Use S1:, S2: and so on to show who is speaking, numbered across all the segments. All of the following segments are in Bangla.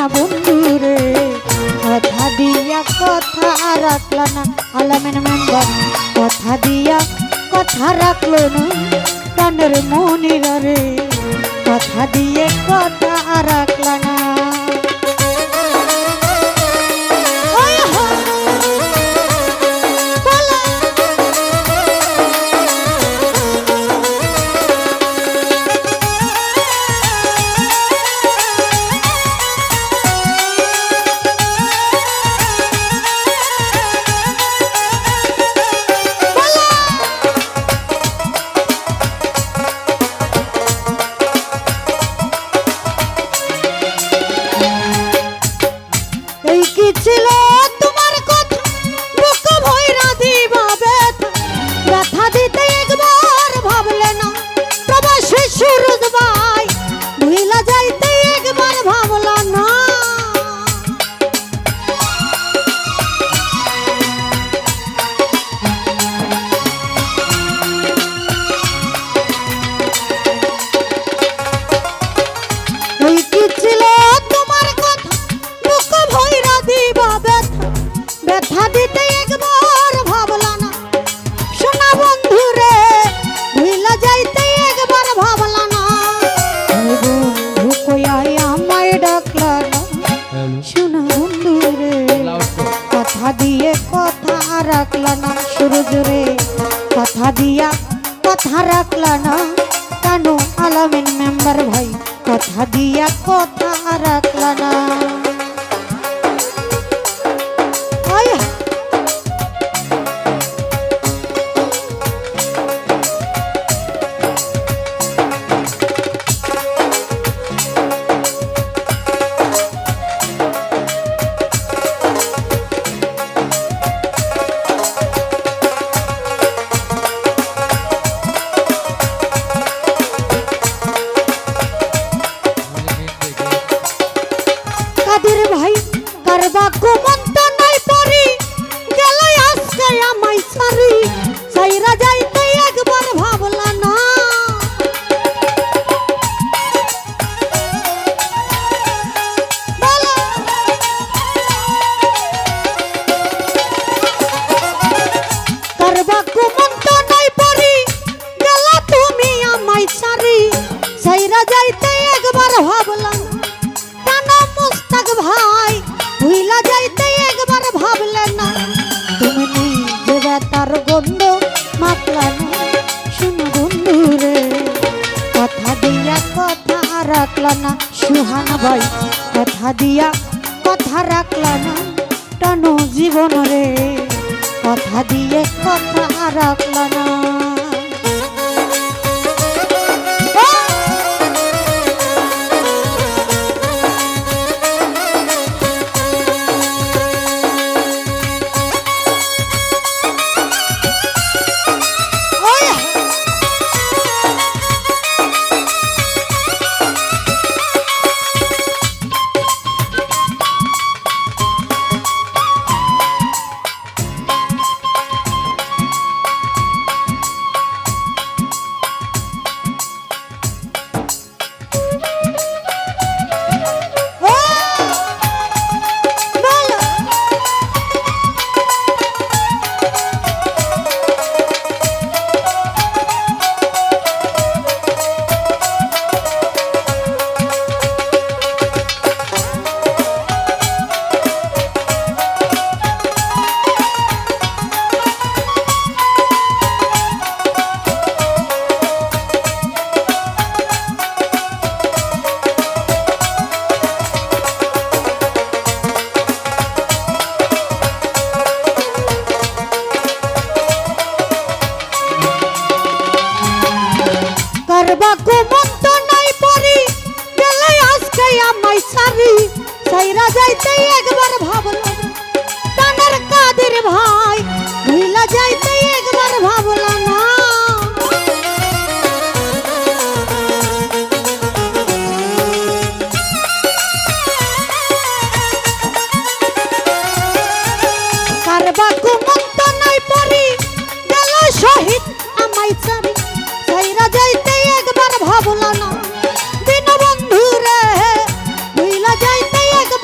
S1: শোনা বন্ধু রে কথা দিয়া কথা রাখলা না আলামিন মেম্বার কথা দিয়া কথা রাখলো না প্রাণের মনিরা রে কথা দিয়ে কথা রাখলা না ছিল তোমার কথা বুক ভইরা দিবা ব্যথা দিতে একবার ভাবলে না প্রবাসী সুরজ ভাই ভুইলা যাইতে একবার ভাবলা না ওই কি ছিল তোমার কথা বুক ভইরা ব্যথা দিতে একবার ভাবলা না শোনা বন্ধু রে ভুইলা যাইতে একবার ভাবলা না বন্ধু কই আমায় ডাকলা না শোনা বন্ধু রে কথা দিয়ে কথা রাখলা না সুরজ রে কথা দিয়া কথা রাখলা না কেন আলামিন মেম্বার ভাই কথা দিয়া কথা রাখলা না ভাই কারবা কুমন্ত নাই পরি গেল আজকে আমায় সারি সাইরা যাইতে একবার ভাবলা না কারবা কুমন্ত নাই পরি গেল তুমি আমায় সারি সাইরা যাইতে একবার ভাবলা না ভাই ভুইলা যাইতে একবার ভাবলে না তুমি নিজে ব্যথার গন্ধ মাখলা না শোনো বন্ধু রে কথা দিয়া কথা রাখলা না সুহানা ভাই কথা দিয়া কথা রাখলা না টানো জীবন রে কথা দিয়ে কথা রাখলা না ঘুমন্ত নাই পরি গেলে আজকে আমায় সারি সাইরা যাইতে একবার ভাবলো টানার কাদের ভাই ভুইলা যাইতে একবার ভাবলো না কারবা ঘুমন্ত নাই পরি গেল শহীদ আমায় সারি সাইরা যাইতে একবার ভাবলো না দিন বন্ধু রে ভুইলা যাইতে একবার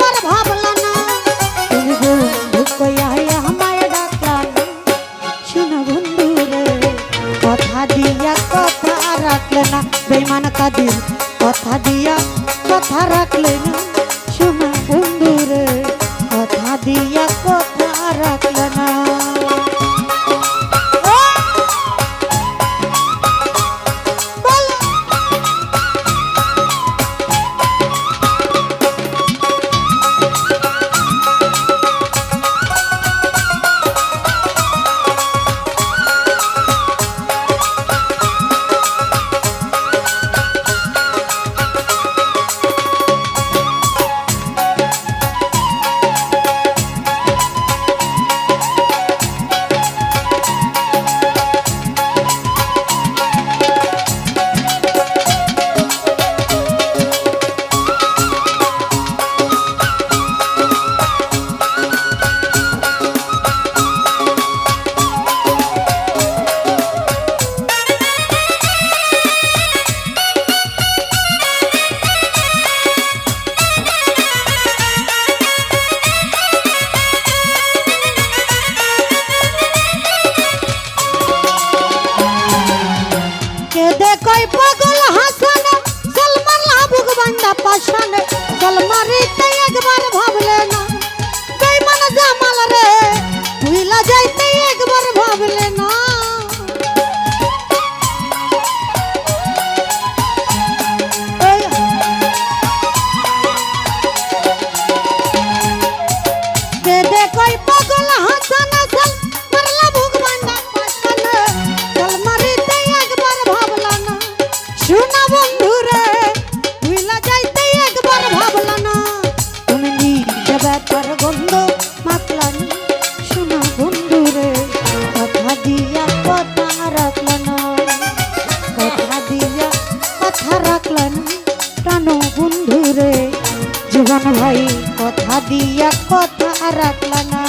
S1: তার গন্ধ মাখলা না শোনা বন্ধু রে কথা দিয়া কথা রাখলা না কথা দিয়া কথা রাখলা না প্রাণ বন্ধু রে জীবন ভাই কথা দিয়া কথা রাখলা না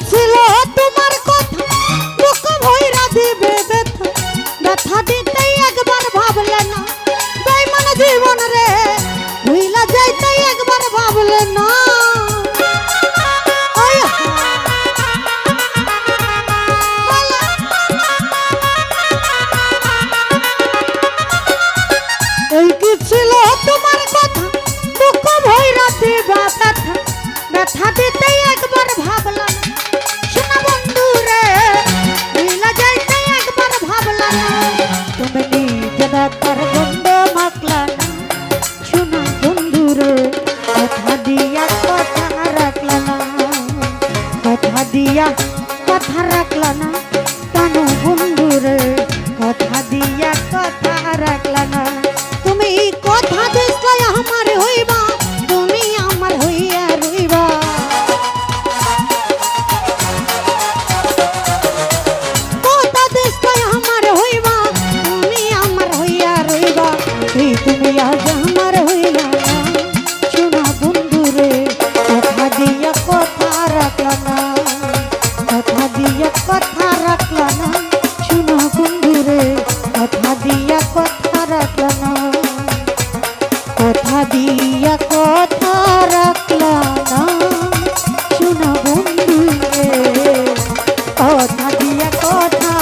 S1: ছিল তোমার কথা বুক ভইরা দিবে ব্যথা ব্যথা দিতে একবার ভাবলে না বেঈমান জীবন রে ভুইলা যাইতে একবার ভাবলে না এই কি ছিল তোমার কথা বুক ভইরা দিবে ব্যথা ব্যথা দিতে একবার ভাবলা না শোনা বন্ধু রে ভুইলা যাইতে একবার ভাবলা না তুমি নিজে তার গন্ধ মাখলা না শোনা বন্ধু রে কথা দিয়া কথা রাখলা না কথা দিয়া কথা রাখলা না কেন বন্ধু রে কথা দিয়া কথা রাখলা না তুমি কথা দিছলাই আমার হইবা তুমি আমার হইয়া রইবা কথা দিছলাই আমার হইবা তুমি আমার হইয়া রইবা তুমি আজ আমার হইলা না শোনা বন্ধু রে কথা দিয়া কথা রাখলা না কথা দিয়া কথা রাখলা না শোনা বন্ধু রে কথা দিয়া কথা রাখলা না কথা দিয়া কথা রাখলা না শোনা বন্ধু রে কথা দিয়া কথা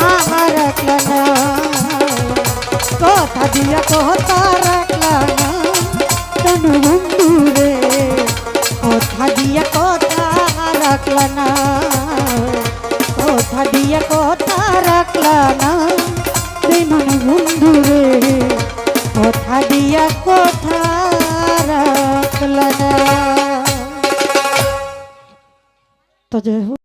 S1: রাখলা না কথা দিয়া কথা রাখলা না কেন বন্ধু রে কথা দিয়া কথা রাখলা না কথা দিয়া কথা রাখলা না বেঈমান বন্ধু রে কথা দিয়া কথা রাখলা না তো